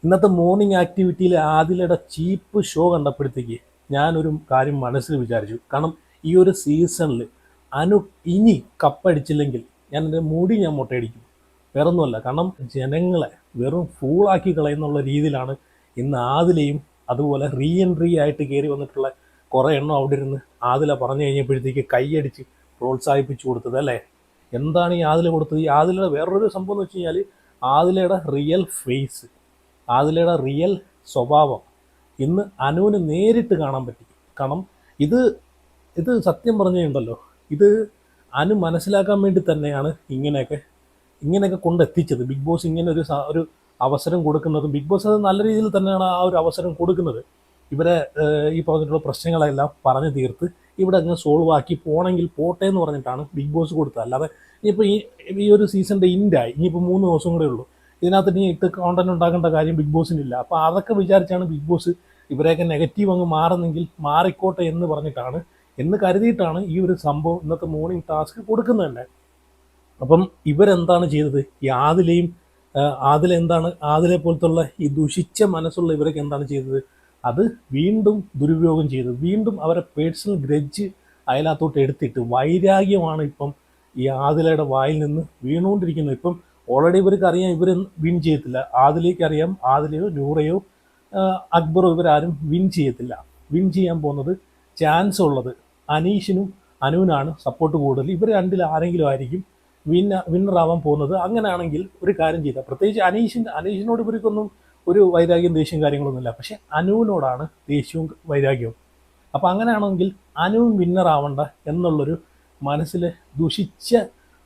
ഇന്നത്തെ മോർണിംഗ് ആക്ടിവിറ്റിയിൽ ആദിലയുടെ ചീപ്പ് ഷോ കണ്ടപ്പോഴത്തേക്ക് ഞാനൊരു കാര്യം മനസ്സിൽ വിചാരിച്ചു. കാരണം ഈ ഒരു സീസണിൽ അനു ഇനി കപ്പടിച്ചില്ലെങ്കിൽ എൻ്റെ മുടി ഞാൻ മുട്ടയടിക്കും. വേറൊന്നുമല്ല, കാരണം ജനങ്ങളെ വെറും ഫൂളാക്കി കളയുന്നുള്ള രീതിയിലാണ് ഇന്ന് ആദിലയും അതുപോലെ റീ എൻട്രി ആയിട്ട് കയറി വന്നിട്ടുള്ള കുറേ എണ്ണം അവിടെ ഇരുന്ന് ആദില പറഞ്ഞു കഴിഞ്ഞപ്പോഴത്തേക്ക് കൈയടിച്ച് പ്രോത്സാഹിപ്പിച്ചു കൊടുത്തത് അല്ലേ. എന്താണ് ഈ ആദില കൊടുത്തത്? ഈ ആദിലയുടെ വേറൊരു സംഭവം എന്ന് വെച്ച് കഴിഞ്ഞാൽ ആദിലയുടെ റിയൽ ഫേസ്, ആദിലയുടെ റിയൽ സ്വഭാവം ഇന്ന് അനുവിന് നേരിട്ട് കാണാൻ പറ്റി. കാരണം ഇത് ഇത് സത്യം പറഞ്ഞുണ്ടല്ലോ, ഇത് അനു മനസ്സിലാക്കാൻ വേണ്ടി തന്നെയാണ് ഇങ്ങനെയൊക്കെ കൊണ്ടെത്തിച്ചത്. ബിഗ് ബോസ് ഇങ്ങനെ ഒരു അവസരം കൊടുക്കുന്നതും ബിഗ് ബോസ് അത് നല്ല രീതിയിൽ തന്നെയാണ് ആ ഒരു അവസരം കൊടുക്കുന്നത്. ഇവരെ ഈ പറഞ്ഞിട്ടുള്ള പ്രശ്നങ്ങളെല്ലാം പറഞ്ഞു തീർത്ത് ഇവിടെ അങ്ങ് സോൾവ് ആക്കി പോകണമെങ്കിൽ പോട്ടെ എന്ന് പറഞ്ഞിട്ടാണ് ബിഗ് ബോസ് കൊടുത്തത്. അല്ലാതെ ഇനിയിപ്പോൾ ഈ ഒരു സീസണിൻ്റെ ഇൻഡായി, ഇനിയിപ്പോൾ 3 ദിവസം കൂടെ ഉള്ളൂ, ഇതിനകത്ത് ഇനി ഇട്ട് കോണ്ടന്റ് ഉണ്ടാക്കേണ്ട കാര്യം ബിഗ് ബോസിനില്ല. അപ്പോൾ അതൊക്കെ വിചാരിച്ചാണ് ബിഗ് ബോസ് ഇവരെയൊക്കെ നെഗറ്റീവ് അങ്ങ് മാറുന്നെങ്കിൽ മാറിക്കോട്ടെ എന്ന് പറഞ്ഞിട്ടാണ്, എന്ന് കരുതിയിട്ടാണ് ഈ ഒരു സംഭവം ഇന്നത്തെ മോർണിംഗ് ടാസ്ക് കൊടുക്കുന്നത് തന്നെ. അപ്പം ഇവരെന്താണ് ചെയ്തത്? ഈ ആദിലെ പോലത്തുള്ള ഈ ദുഷിച്ച മനസ്സുള്ള ഇവരൊക്കെ എന്താണ് ചെയ്തത്? അത് വീണ്ടും ദുരുപയോഗം ചെയ്തു. വീണ്ടും അവരെ പേഴ്സണൽ ഗ്രഡ്ജ് അയലത്തോട്ട് എടുത്തിട്ട് വൈരാഗ്യമാണ് ഇപ്പം ഈ ആദിലയുടെ വായിൽ നിന്ന് വീണുകൊണ്ടിരിക്കുന്നത്. ഇപ്പം ഓൾറെഡി ഇവർക്ക് അറിയാം ഇവർ വിൻ ചെയ്യത്തില്ല. ആദിലേക്ക് അറിയാം ആദിലയോ നൂറയോ അക്ബറോ ഇവരാരും വിൻ ചെയ്യത്തില്ല. വിൻ ചെയ്യാൻ പോകുന്നത് ചാൻസ് ഉള്ളത് അനീഷിനും അനുവിനാണ് സപ്പോർട്ട് കൂടുതൽ. ഇവർ രണ്ടിൽ ആരെങ്കിലും ആയിരിക്കും വിന്നറാവാൻ പോകുന്നത്. അങ്ങനെയാണെങ്കിൽ ഒരു കാര്യം ചെയ്താൽ, പ്രത്യേകിച്ച് അനീഷിനോട് ഇവർക്കൊന്നും ഒരു വൈരാഗ്യം ദേഷ്യം കാര്യങ്ങളൊന്നുമില്ല, പക്ഷെ അനുവിനോടാണ് ദേഷ്യവും വൈരാഗ്യവും. അപ്പം അങ്ങനെയാണെങ്കിൽ അനുവും വിന്നറാവണ്ട എന്നുള്ളൊരു മനസ്സിൽ ദുഷിച്ച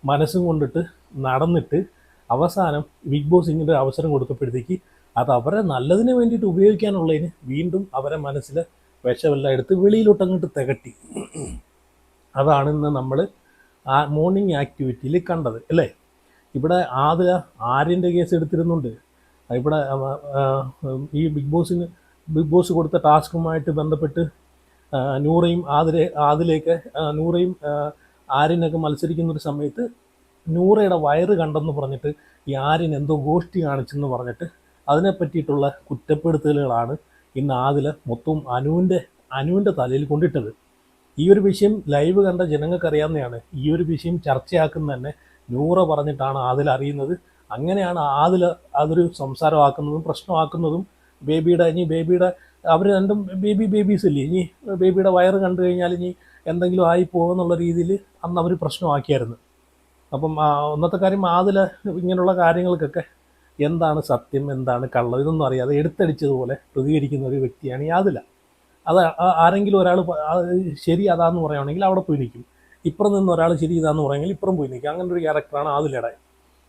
മനസ്സും കൊണ്ടിട്ട് നടന്നിട്ട് അവസാനം ബിഗ് ബോസ് ഇങ്ങനെ അവസരം കൊടുത്തപ്പോഴത്തേക്ക് അത് അവരെ നല്ലതിന് വേണ്ടിയിട്ട് ഉപയോഗിക്കാനുള്ളതിന് വീണ്ടും അവരെ മനസ്സിൽ വിഷമെല്ലാം എടുത്ത് വെളിയിലോട്ട് അങ്ങോട്ട് തികട്ടി. അതാണ് ഇന്ന് നമ്മൾ ആ മോർണിംഗ് ആക്ടിവിറ്റിയിൽ കണ്ടത് അല്ലേ. ഇവിടെ ആര്യൻ്റെ കേസ് എടുത്തിരുന്നുണ്ട്. ഇവിടെ ഈ ബിഗ് ബോസ് കൊടുത്ത ടാസ്കുമായിട്ട് ബന്ധപ്പെട്ട് നൂറയും നൂറയും ആര്യനൊക്കെ മത്സരിക്കുന്നൊരു സമയത്ത് നൂറയുടെ വയറ് കണ്ടെന്ന് പറഞ്ഞിട്ട് ഈ ആര്യൻ എന്തോ ഗോഷ്ടി കാണിച്ചെന്ന് പറഞ്ഞിട്ട് അതിനെ പറ്റിയിട്ടുള്ള കുറ്റപ്പെടുത്തലുകളാണ് ഇന്ന് ആദില മൊത്തം അനുവിൻ്റെ തലയിൽ കൊണ്ടിട്ടത്. ഈ ഒരു വിഷയം ലൈവ് കണ്ട ജനങ്ങൾക്കറിയാവുന്നതാണ്. ഈ ഒരു വിഷയം ചർച്ചയാക്കുന്ന തന്നെ നൂറ പറഞ്ഞിട്ടാണ് ആദില അറിയുന്നത്. അങ്ങനെയാണ് ആദില അതൊരു സംസാരമാക്കുന്നതും പ്രശ്നമാക്കുന്നതും. ബേബിയുടെ അവർ രണ്ടും ബേബീസ് അല്ലേ, ഇനി ബേബിയുടെ വയറ് കണ്ടു കഴിഞ്ഞാൽ ഇനി എന്തെങ്കിലും ആയി പോകുമെന്നുള്ള രീതിയിൽ അന്ന് അവർ പ്രശ്നമാക്കിയായിരുന്നു. അപ്പം ഒന്നത്തെ കാര്യം ആദില ഇങ്ങനെയുള്ള കാര്യങ്ങൾക്കൊക്കെ എന്താണ് സത്യം എന്താണ് കള്ളം ഇതൊന്നും അറിയാതെ എടുത്തടിച്ചതുപോലെ പ്രതികരിക്കുന്ന ഒരു വ്യക്തിയാണ് ഈ ആദില. അത് ആരെങ്കിലും ഒരാൾ ശരി അതാന്ന് പറയുകയാണെങ്കിൽ അവിടെ പോയി നിൽക്കും. ഇപ്പുറം നിന്ന് ഒരാൾ ശരി ഇതാന്ന് പറയുമെങ്കിൽ ഇപ്പുറം പോയി നിൽക്കും. അങ്ങനെ ഒരു ക്യാരക്ടറാണ് ആദിലയുടെ.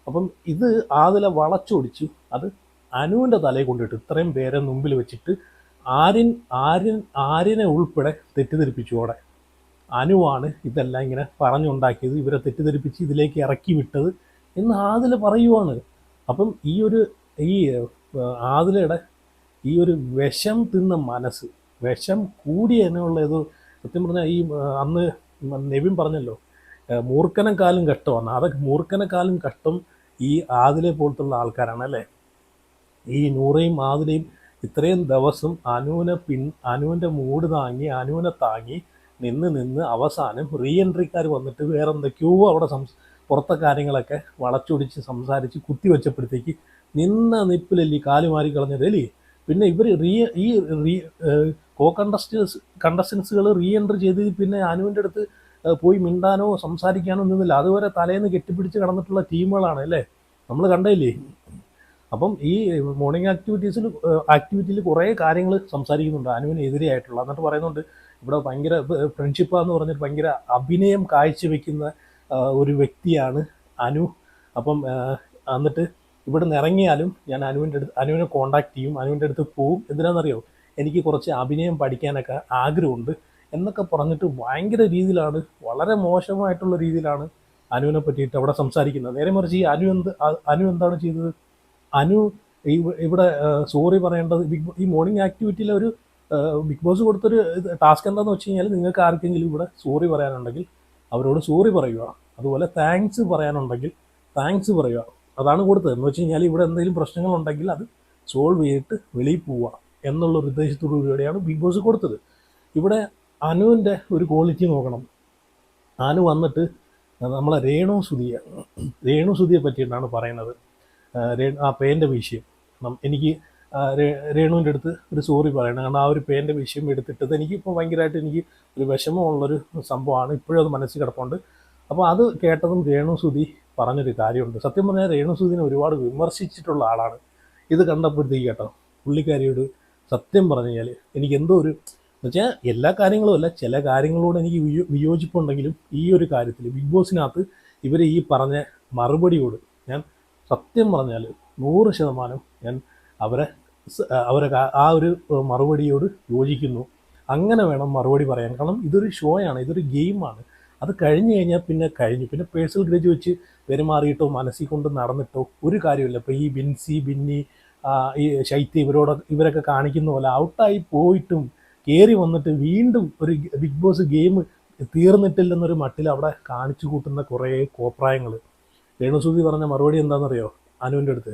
അപ്പം ഇത് ആദില വളച്ചൊടിച്ചു അത് അനുവിൻ്റെ തലയിൽ കൊണ്ടിട്ട് ഇത്രയും പേരെ മുമ്പിൽ വെച്ചിട്ട് ആര്യനെ ഉൾപ്പെടെ തെറ്റിദ്ധരിപ്പിച്ചു. അവിടെ അനുവാണ് ഇതെല്ലാം ഇങ്ങനെ പറഞ്ഞുണ്ടാക്കിയത്, ഇവരെ തെറ്റിദ്ധരിപ്പിച്ച് ഇതിലേക്ക് ഇറക്കി വിട്ടത് എന്ന് ആദില പറയുവാണ്. അപ്പം ഈ ആദിലയുടെ ഈ ഒരു വിഷം തിന്ന മനസ്സ്, വിഷം കൂടിയതിനുള്ള ഇത് സത്യം പറഞ്ഞാൽ ഈ അന്ന് നെവിൻ പറഞ്ഞല്ലോ മൂർഖനെക്കാളും കഷ്ടമാണ്. അതൊക്കെ മൂർഖനെക്കാളും കഷ്ടം ഈ ആദിലെ പോലത്തുള്ള ആൾക്കാരാണ് അല്ലേ. ഈ നൂറയും ആദിലയും ഇത്രയും ദിവസം അനുവിൻ്റെ മൂട് താങ്ങി അനുവിനെ താങ്ങി നിന്ന് അവസാനം റീ എൻട്രിക്കാർ വന്നിട്ട് വേറെ എന്തൊക്കെയോ അവിടെ പുറത്തെ കാര്യങ്ങളൊക്കെ വളച്ചൊടിച്ച് സംസാരിച്ച് കുത്തിവെച്ചപ്പോഴത്തേക്ക് നിന്ന നിപ്പിലല്ലേ കാലുമാരി കളഞ്ഞത് അല്ലേ. പിന്നെ ഇവർ കണ്ടസ്റ്റൻസുകൾ റീ എൻട്രി ചെയ്ത് പിന്നെ അനുവിൻ്റെ അടുത്ത് പോയി മിണ്ടാനോ സംസാരിക്കാനോ ഒന്നുമില്ല. അതുവരെ തലേന്ന് കെട്ടിപ്പിടിച്ച് കിടന്നിട്ടുള്ള ടീമുകളാണ് അല്ലേ, നമ്മൾ കണ്ടില്ലേ. അപ്പം ഈ മോർണിംഗ് ആക്ടിവിറ്റിയിൽ കുറേ കാര്യങ്ങൾ സംസാരിക്കുന്നുണ്ട് അനുവിനെതിരെയായിട്ടുള്ള. എന്നിട്ട് പറയുന്നുണ്ട് ഇവിടെ ഭയങ്കര ഫ്രണ്ട്ഷിപ്പാന്ന് പറഞ്ഞിട്ട് ഭയങ്കര അഭിനയം കാഴ്ചവെക്കുന്ന ഒരു അനു. അപ്പം എന്നിട്ട് ഇവിടെ നിന്ന് ഇറങ്ങിയാലും ഞാൻ അനുവിനെ കോണ്ടാക്ട് ചെയ്യും, അനുവിൻ്റെ അടുത്ത് പോവും. എന്തിനാണെന്നറിയോ, എനിക്ക് കുറച്ച് അഭിനയം പഠിക്കാനൊക്കെ ആഗ്രഹമുണ്ട് എന്നൊക്കെ പറഞ്ഞിട്ട് ഭയങ്കര രീതിയിലാണ്, വളരെ മോശമായിട്ടുള്ള രീതിയിലാണ് അനുവിനെ പറ്റിയിട്ട് അവിടെ സംസാരിക്കുന്നത്. നേരെ മറിച്ച് ഈ അനു എന്താണ് ചെയ്തത്? അനു ഇവിടെ സോറി പറയേണ്ടത് ഈ മോർണിംഗ് ആക്ടിവിറ്റിയിലെ ഒരു ബിഗ് ബോസ് കൊടുത്തൊരു ടാസ്ക് എന്താണെന്ന് വെച്ച് കഴിഞ്ഞാൽ നിങ്ങൾക്ക് ആർക്കെങ്കിലും ഇവിടെ സോറി പറയാനുണ്ടെങ്കിൽ അവരോട് സോറി പറയുക, അതുപോലെ താങ്ക്സ് പറയാനുണ്ടെങ്കിൽ താങ്ക്സ് പറയുക. അതാണ് കൊടുത്തത്. എന്ന് വെച്ച് കഴിഞ്ഞാൽ ഇവിടെ എന്തെങ്കിലും പ്രശ്നങ്ങളുണ്ടെങ്കിൽ അത് സോൾവ് ചെയ്തിട്ട് വെളിയിൽ പോവുക എന്നുള്ളൊരു ഉദ്ദേശത്തോടു കൂടിയാണ് ബിഗ് ബോസ് കൊടുത്തത്. ഇവിടെ അനുവിൻ്റെ ഒരു ക്വാളിറ്റി നോക്കണം. അനു വന്നിട്ട് നമ്മളെ രേണുസുതിയെ പറ്റിയിട്ടാണ് പറയുന്നത്. ആ പേൻ്റെ വിഷയം എനിക്ക് രേണുവിൻ്റെ അടുത്ത് ഒരു സോറി പറയണം. കാരണം ആ ഒരു പേൻ്റെ വിഷയം എടുത്തിട്ടത് എനിക്കിപ്പോൾ ഭയങ്കരമായിട്ട് എനിക്ക് ഒരു വിഷമമുള്ളൊരു സംഭവമാണ്. ഇപ്പോഴും അത് മനസ്സിൽ കിടപ്പുണ്ട്. അപ്പോൾ അത് കേട്ടതും രേണുസുതി പറഞ്ഞൊരു കാര്യമുണ്ട്. സത്യം പറഞ്ഞാൽ രേണുസുതിനെ ഒരുപാട് വിമർശിച്ചിട്ടുള്ള ആളാണ്. ഇത് കണ്ടപ്പോഴത്തേക്ക് കേട്ടോ പുള്ളിക്കാരിയോട് സത്യം പറഞ്ഞു കഴിഞ്ഞാൽ എനിക്ക് എന്തോ ഒരു എന്നുവെച്ചാൽ എല്ലാ കാര്യങ്ങളും അല്ല, ചില കാര്യങ്ങളോട് എനിക്ക് വിയോജിപ്പുണ്ടെങ്കിലും ഈ ഒരു കാര്യത്തിൽ ബിഗ് ബോസിനകത്ത് ഇവർ ഈ പറഞ്ഞ മറുപടിയോട് ഞാൻ സത്യം പറഞ്ഞാൽ 100% ഞാൻ അവരെ ആ ഒരു മറുപടിയോട് യോജിക്കുന്നു. അങ്ങനെ വേണം മറുപടി പറയാൻ. കാരണം ഇതൊരു ഷോയാണ്, ഇതൊരു ഗെയിമാണ്. അത് കഴിഞ്ഞ് കഴിഞ്ഞാൽ പിന്നെ കഴിഞ്ഞു. പിന്നെ പേഴ്സണൽ ഗ്രേജ് വെച്ച് പെരുമാറിയിട്ടോ മനസ്സിൽ കൊണ്ട് നടന്നിട്ടോ ഒരു കാര്യമില്ല. ഇപ്പോൾ ഈ ബിൻസി, ബിന്നി, ഈ ശൈത്യ ഇവരൊക്കെ കാണിക്കുന്ന പോലെ ഔട്ടായി പോയിട്ടും കയറി വന്നിട്ട് വീണ്ടും ഒരു ബിഗ് ബോസ് ഗെയിം തീർന്നിട്ടില്ലെന്നൊരു മട്ടിൽ അവിടെ കാണിച്ചു കൂട്ടുന്ന കുറേ കോപ്രായങ്ങൾ. രേണുസുതി പറഞ്ഞ മറുപടി എന്താണെന്നറിയോ അനുവിൻ്റെ അടുത്ത്?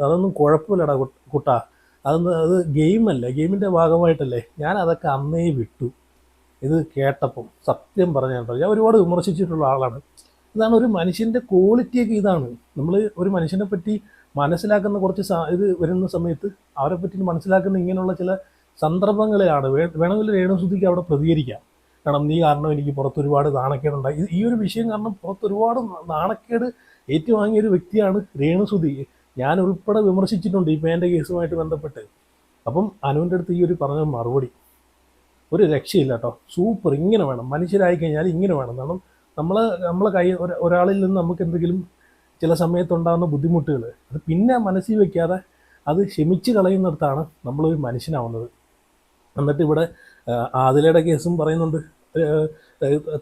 അതൊന്നും കുഴപ്പമില്ലടാ കുട്ടാ, അത് ഗെയിമല്ലേ, ഗെയിമിൻ്റെ ഭാഗമായിട്ടല്ലേ, ഞാൻ അതൊക്കെ അന്നേ വിട്ടു. ഇത് കേട്ടപ്പം സത്യം പറഞ്ഞാൽ ഞാൻ ഒരുപാട് വിമർശിച്ചിട്ടുള്ള ആളാണ്. ഇതാണ് ഒരു മനുഷ്യൻ്റെ ക്വാളിറ്റിയൊക്കെ. ഇതാണ് നമ്മൾ ഒരു മനുഷ്യനെ പറ്റി മനസ്സിലാക്കുന്ന കുറച്ച് ഇത് വരുന്ന സമയത്ത് അവരെ പറ്റി മനസ്സിലാക്കുന്ന ഇങ്ങനെയുള്ള ചില സന്ദർഭങ്ങളിലാണ് വേണമെങ്കിൽ രേണുസുതിക്ക് അവിടെ പ്രതികരിക്കാം. കാരണം നീ കാരണം എനിക്ക് പുറത്തൊരുപാട് നാണക്കേടുണ്ടായി. ഈ ഒരു വിഷയം കാരണം പുറത്തൊരുപാട് നാണക്കേട് ഏറ്റുവാങ്ങിയൊരു വ്യക്തിയാണ് രേണുസുതി. ഞാൻ ഉൾപ്പെടെ വിമർശിച്ചിട്ടുണ്ട് ഈ പേൻ്റെ കേസുമായിട്ട് ബന്ധപ്പെട്ട്. അപ്പം അനുവിൻ്റെ അടുത്ത് ഈ ഒരു പറഞ്ഞ മറുപടി ഒരു രക്ഷയില്ല കേട്ടോ. സൂപ്പർ. ഇങ്ങനെ വേണം മനുഷ്യരായി കഴിഞ്ഞാൽ, ഇങ്ങനെ വേണം. കാരണം നമ്മളെ കൈ ഒരാളിൽ നിന്ന് നമുക്ക് എന്തെങ്കിലും ചില സമയത്തുണ്ടാകുന്ന ബുദ്ധിമുട്ടുകൾ അത് പിന്നെ മനസ്സിൽ വയ്ക്കാതെ അത് ക്ഷമിച്ച് കളയുന്നിടത്താണ് നമ്മളൊരു മനുഷ്യനാവുന്നത്. എന്നിട്ട് ഇവിടെ ആദിലയുടെ കേസും പറയുന്നുണ്ട്,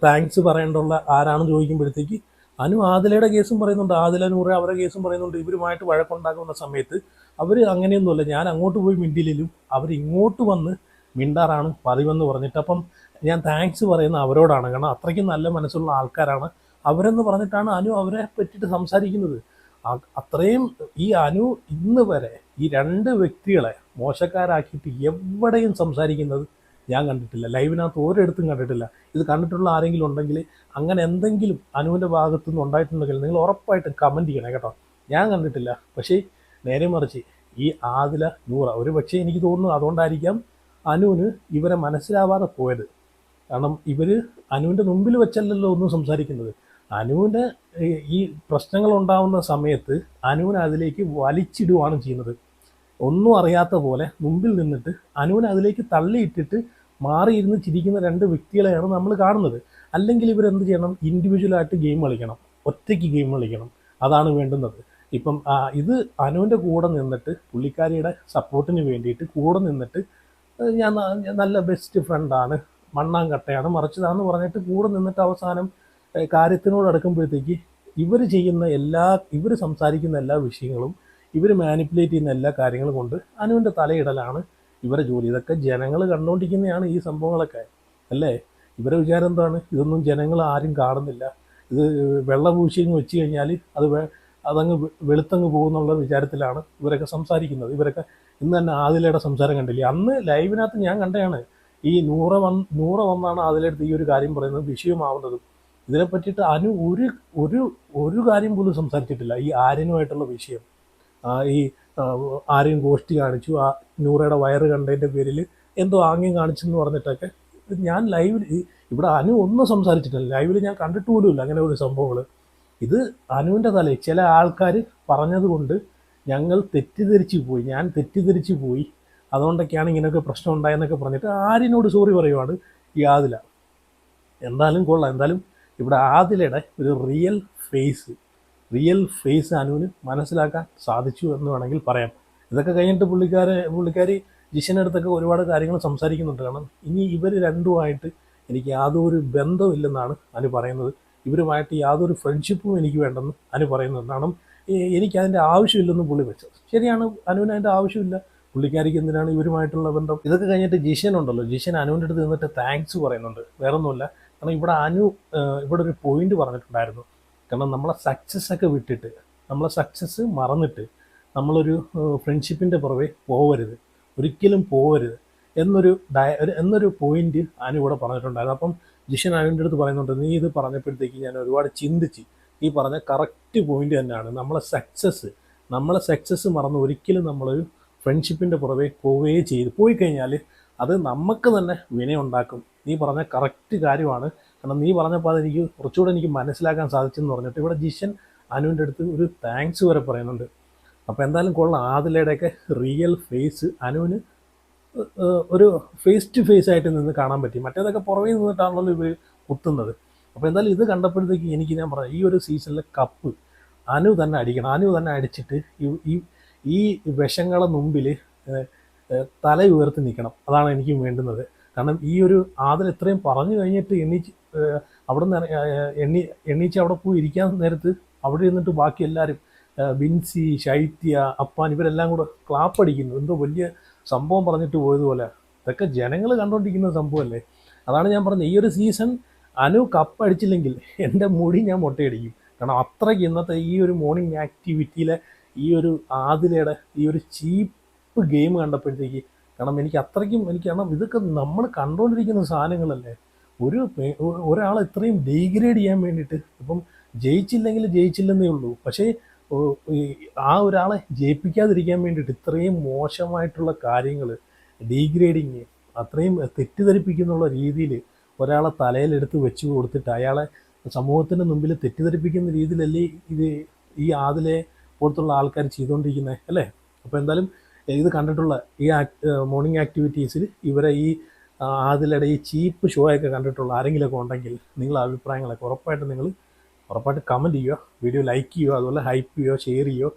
താങ്ക്സ് പറയേണ്ടുള്ള ആരാണെന്ന് ചോദിക്കുമ്പോഴത്തേക്ക് അനു ആദിലയുടെ കേസും പറയുന്നുണ്ട്, ആദില നൂറ് അവരുടെ കേസും പറയുന്നുണ്ട്. ഇവരുമായിട്ട് വഴക്കുണ്ടാക്കുന്ന സമയത്ത് അവർ അങ്ങനെയൊന്നുമല്ല, ഞാൻ അങ്ങോട്ട് പോയി മിണ്ടിയിലും അവർ ഇങ്ങോട്ട് വന്ന് മിണ്ടാറാണ് പതിവെന്ന് പറഞ്ഞിട്ട്. അപ്പം ഞാൻ താങ്ക്സ് പറയുന്ന അവരോടാണ്, കാരണം അത്രയ്ക്കും നല്ല മനസ്സുള്ള ആൾക്കാരാണ് അവരെന്ന് പറഞ്ഞിട്ടാണ് അനു അവരെ പറ്റിയിട്ട് സംസാരിക്കുന്നത്. അത്രയും ഈ അനു ഇന്ന് വരെ ഈ രണ്ട് വ്യക്തികളെ മോശക്കാരാക്കിയിട്ട് എവിടെയും സംസാരിക്കുന്നത് ഞാൻ കണ്ടിട്ടില്ല. ലൈവിനകത്ത് ഒരിടത്തും കണ്ടിട്ടില്ല. ഇത് കണ്ടിട്ടുള്ള ആരെങ്കിലും ഉണ്ടെങ്കിൽ അങ്ങനെ എന്തെങ്കിലും അനുവിൻ്റെ ഭാഗത്തു നിന്ന് ഉണ്ടായിട്ടുണ്ടെങ്കിൽ നിങ്ങൾ ഉറപ്പായിട്ടും കമൻറ്റ് ചെയ്യണേ കേട്ടോ. ഞാൻ കണ്ടിട്ടില്ല. പക്ഷേ നേരെ മറിച്ച് ഈ ആദില നൂറ ഒരു പക്ഷേ എനിക്ക് തോന്നുന്നു അതുകൊണ്ടായിരിക്കാം അനുവിന് ഇവരെ മനസ്സിലാവാതെ പോയത്. കാരണം ഇവർ അനുവിൻ്റെ മുമ്പിൽ വെച്ചല്ലല്ലോ ഒന്നും സംസാരിക്കുന്നത്. അനുവിൻ്റെ ഈ പ്രശ്നങ്ങൾ ഉണ്ടാകുന്ന സമയത്ത് അനുവിനെ അതിലേക്ക് വലിച്ചിടുകയാണ് ചെയ്യുന്നത്. ഒന്നും അറിയാത്ത പോലെ മുമ്പിൽ നിന്നിട്ട് അനുവിനെ അതിലേക്ക് തള്ളിയിട്ടിട്ട് മാറിയിരുന്ന് ചിരിക്കുന്ന രണ്ട് വ്യക്തികളെയാണ് നമ്മൾ കാണുന്നത്. അല്ലെങ്കിൽ ഇവരെന്ത് ചെയ്യണം? ഇൻഡിവിജ്വലായിട്ട് ഗെയിം കളിക്കണം, ഒറ്റയ്ക്ക് ഗെയിം കളിക്കണം. അതാണ് വേണ്ടുന്നത്. ഇപ്പം ഇത് അനുവിൻ്റെ കൂടെ നിന്നിട്ട് പുള്ളിക്കാരിയുടെ സപ്പോർട്ടിന് വേണ്ടിയിട്ട് കൂടെ നിന്നിട്ട് ഞാൻ നല്ല ബെസ്റ്റ് ഫ്രണ്ടാണ്, മണ്ണാങ്കട്ടയാണ്, മറിച്ചതാണെന്ന് പറഞ്ഞിട്ട് കൂടെ നിന്നിട്ട് അവസാനം കാര്യത്തിനോട് അടുക്കുമ്പോഴത്തേക്ക് ഇവർ സംസാരിക്കുന്ന എല്ലാ വിഷയങ്ങളും ഇവർ മാനിപ്പുലേറ്റ് ചെയ്യുന്ന എല്ലാ കാര്യങ്ങളും കൊണ്ട് അനുവിൻ്റെ തലയിടലാണ് ഇവരെ ജോലി. ഇതൊക്കെ ജനങ്ങൾ കണ്ടുകൊണ്ടിരിക്കുന്നതാണ് ഈ സംഭവങ്ങളൊക്കെ അല്ലേ. ഇവരെ വിചാരം എന്താണ്? ഇതൊന്നും ജനങ്ങൾ ആരും കാണുന്നില്ല, ഇത് വെള്ളപൂശിങ് വെച്ച് കഴിഞ്ഞാൽ അതങ്ങ് വെളുത്തങ്ങ് പോകുന്നുള്ള വിചാരത്തിലാണ് ഇവരൊക്കെ സംസാരിക്കുന്നത്. ഇവരൊക്കെ ഇന്ന് തന്നെ ആദിലയുടെ സംസാരം കണ്ടില്ലേ? അന്ന് ലൈവിനകത്ത് ഞാൻ കണ്ടതാണ്. ഈ നൂറ വന്നാണ് ആദിലടുത്ത് ഈ ഒരു കാര്യം പറയുന്നത്, വിഷയമാവുന്നത്. ഇതിനെ പറ്റിയിട്ട് അനു ഒരു കാര്യം പോലും സംസാരിച്ചിട്ടില്ല. ഈ ആര്യനുമായിട്ടുള്ള വിഷയം, ഈ ആര്യൻ ഗോഷ്ടി കാണിച്ചു, ആ നൂറയുടെ വയറ് കണ്ടതിൻ്റെ പേരിൽ എന്തോ ആംഗ്യം കാണിച്ചെന്ന് പറഞ്ഞിട്ടൊക്കെ ഞാൻ ലൈവിൽ ഇവിടെ അനു ഒന്നും സംസാരിച്ചിട്ടില്ല. ലൈവിൽ ഞാൻ കണ്ടിട്ട് പോലുമില്ല അങ്ങനെ ഒരു സംഭവങ്ങൾ. ഇത് അനുവിൻ്റെ തലയിൽ ചില ആൾക്കാർ പറഞ്ഞതുകൊണ്ട് ഞാൻ തെറ്റിദ്ധരിച്ചു പോയി, അതുകൊണ്ടൊക്കെയാണ് ഇങ്ങനെയൊക്കെ പ്രശ്നം ഉണ്ടായെന്നൊക്കെ പറഞ്ഞിട്ട് ആര്യനോട് സോറി പറയുവാണ് ഈ ആദില. എന്തായാലും കൊള്ളാം. എന്തായാലും ഇവിടെ ആദിലയുടെ ഒരു റിയൽ ഫേസ് അനുവിന് മനസ്സിലാക്കാൻ സാധിച്ചു എന്ന് വേണമെങ്കിൽ പറയാം. ഇതൊക്കെ കഴിഞ്ഞിട്ട് പുള്ളിക്കാരി ജിഷൻ്റെ അടുത്തൊക്കെ ഒരുപാട് കാര്യങ്ങൾ സംസാരിക്കുന്നുണ്ട്. കാരണം ഇനി ഇവർ രണ്ടുമായിട്ട് എനിക്ക് യാതൊരു ബന്ധമില്ലെന്നാണ് അനു പറയുന്നത്. ഇവരുമായിട്ട് യാതൊരു ഫ്രണ്ട്ഷിപ്പും എനിക്ക് വേണ്ടെന്ന് അനു പറയുന്നത്. കാരണം എനിക്കതിൻ്റെ ആവശ്യമില്ലെന്ന് പുള്ളി വെച്ചത്. ശരിയാണ്, അനുവിന് അതിൻ്റെ ആവശ്യമില്ല. പുള്ളിക്കാരിക്ക് എന്തിനാണ് ഇവരുമായിട്ടുള്ള ബന്ധം? ഇതൊക്കെ കഴിഞ്ഞിട്ട് ജിഷൻ ഉണ്ടല്ലോ, ജിഷൻ അനുവിൻ്റെ അടുത്ത് നിന്നിട്ട് താങ്ക്സ് പറയുന്നുണ്ട്. വേറൊന്നുമില്ല, കാരണം ഇവിടെ ഇവിടെ ഒരു പോയിന്റ് പറഞ്ഞിട്ടുണ്ടായിരുന്നു. കാരണം നമ്മളെ സക്സസ് ഒക്കെ വിട്ടിട്ട്, നമ്മളെ സക്സസ് മറന്നിട്ട് നമ്മളൊരു ഫ്രണ്ട്ഷിപ്പിൻ്റെ പുറകെ പോവരുത്, ഒരിക്കലും പോവരുത് എന്നൊരു പോയിന്റ് അനു ഇവിടെ പറഞ്ഞിട്ടുണ്ടായിരുന്നു. അപ്പം ജിഷൻ അനുവിൻ്റെ അടുത്ത് പറയുന്നുണ്ട്, നീ ഇത് പറഞ്ഞപ്പോഴത്തേക്ക് ഞാൻ ഒരുപാട് ചിന്തിച്ച്, ഈ പറഞ്ഞ കറക്റ്റ് പോയിന്റ് തന്നെയാണ്. നമ്മളെ സക്സസ് മറന്ന് ഒരിക്കലും നമ്മളൊരു ഫ്രണ്ട്ഷിപ്പിൻ്റെ പുറകെ പോയി കഴിഞ്ഞാൽ അത് നമുക്ക് തന്നെ വിനയുണ്ടാക്കും. നീ പറഞ്ഞ കറക്റ്റ് കാര്യമാണ്. കാരണം നീ പറഞ്ഞപ്പോൾ അതെനിക്ക് കുറച്ചുകൂടെ എനിക്ക് മനസ്സിലാക്കാൻ സാധിച്ചെന്ന് പറഞ്ഞിട്ട് ഇവിടെ ജിഷൻ അനുവിൻ്റെ അടുത്ത് ഒരു താങ്ക്സ് വരെ പറയുന്നുണ്ട്. അപ്പോൾ എന്തായാലും കൊള്ളാം, ആദിലയുടെയൊക്കെ റിയൽ ഫേസ് അനുവിന് ഒരു ഫേസ് ടു ഫേസ് ആയിട്ട് നിന്ന് കാണാൻ പറ്റി. മറ്റേതൊക്കെ പുറമേ നിന്നിട്ടാണല്ലോ ഇവർ കുത്തുന്നത്. അപ്പോൾ എന്തായാലും ഇത് കണ്ടപ്പോഴത്തേക്ക് ഞാൻ പറയാം, ഈ ഒരു സീസണിലെ കപ്പ് അനു തന്നെ അടിക്കണം. അനു തന്നെ അടിച്ചിട്ട് ഈ ഈ വിഷങ്ങളെ മുമ്പിൽ തല ഉയർത്തി നിൽക്കണം. അതാണ് എനിക്ക് വേണ്ടുന്നത്. കാരണം ഈ ഒരു ആദിൽ ഇത്രയും പറഞ്ഞു കഴിഞ്ഞിട്ട് അവിടെ നിന്ന് എണ്ണീച്ച് അവിടെ പോയി ഇരിക്കാൻ നേരത്ത് അവിടെ ഇരുന്നിട്ട് ബാക്കി എല്ലാവരും ബിൻസി, ശൈത്യ, അപ്പാൻ ഇവരെല്ലാം കൂടെ ക്ലാപ്പ് അടിക്കുന്നു. എന്തോ വലിയ സംഭവം പറഞ്ഞിട്ട് പോയതുപോലെ. ഇതൊക്കെ ജനങ്ങൾ കണ്ടുകൊണ്ടിരിക്കുന്ന സംഭവമല്ലേ. അതാണ് ഞാൻ പറഞ്ഞത്, ഈ ഒരു സീസൺ അനു കപ്പ് അടിച്ചില്ലെങ്കിൽ എൻ്റെ മുടി ഞാൻ മൊട്ടയടിക്കും. കാരണം അത്രയ്ക്ക് ഇന്നത്തെ ഈ ഒരു മോർണിംഗ് ആക്ടിവിറ്റിയിലെ ഈ ഒരു ആദിലയുടെ ഈ ഒരു ചീപ്പ് ഗെയിം കണ്ടപ്പോഴത്തേക്ക്, കാരണം കാരണം ഇതൊക്കെ നമ്മൾ കണ്ടുകൊണ്ടിരിക്കുന്ന സാധനങ്ങളല്ലേ. ഒരാളെ ഇത്രയും ഡീഗ്രേഡ് ചെയ്യാൻ വേണ്ടിയിട്ട്, ഇപ്പം ജയിച്ചില്ലെന്നേ ഉള്ളൂ, പക്ഷേ ആ ഒരാളെ ജയിപ്പിക്കാതിരിക്കാൻ വേണ്ടിയിട്ട് ഇത്രയും മോശമായിട്ടുള്ള കാര്യങ്ങൾ, ഡീഗ്രേഡിങ്, അത്രയും തെറ്റിദ്ധരിപ്പിക്കുന്നുള്ള രീതിയിൽ ഒരാളെ തലയിലെടുത്ത് വെച്ച് കൊടുത്തിട്ട് അയാളെ സമൂഹത്തിന് മുമ്പിൽ തെറ്റിദ്ധരിപ്പിക്കുന്ന രീതിയിലല്ലേ ഈ ആദിലെ പോലത്തുള്ള ആൾക്കാർ ചെയ്തുകൊണ്ടിരിക്കുന്നത് അല്ലേ. അപ്പോൾ എന്തായാലും ഇത് കണ്ടിട്ടുള്ള ഈ മോർണിംഗ് ആക്ടിവിറ്റീസിൽ ഇവരെ ഈ ആദിലയുടെ ഈ ചീപ്പ് ഷോ ഒക്കെ കണ്ടിട്ടുള്ള ആരെങ്കിലുമൊക്കെ ഉണ്ടെങ്കിൽ നിങ്ങളുടെ അഭിപ്രായങ്ങളൊക്കെ ഉറപ്പായിട്ട് കമൻറ്റ് ചെയ്യുക, വീഡിയോ ലൈക്ക് ചെയ്യുക, അതുപോലെ ഹൈപ്പ് ചെയ്യുക, ഷെയർ ചെയ്യുക.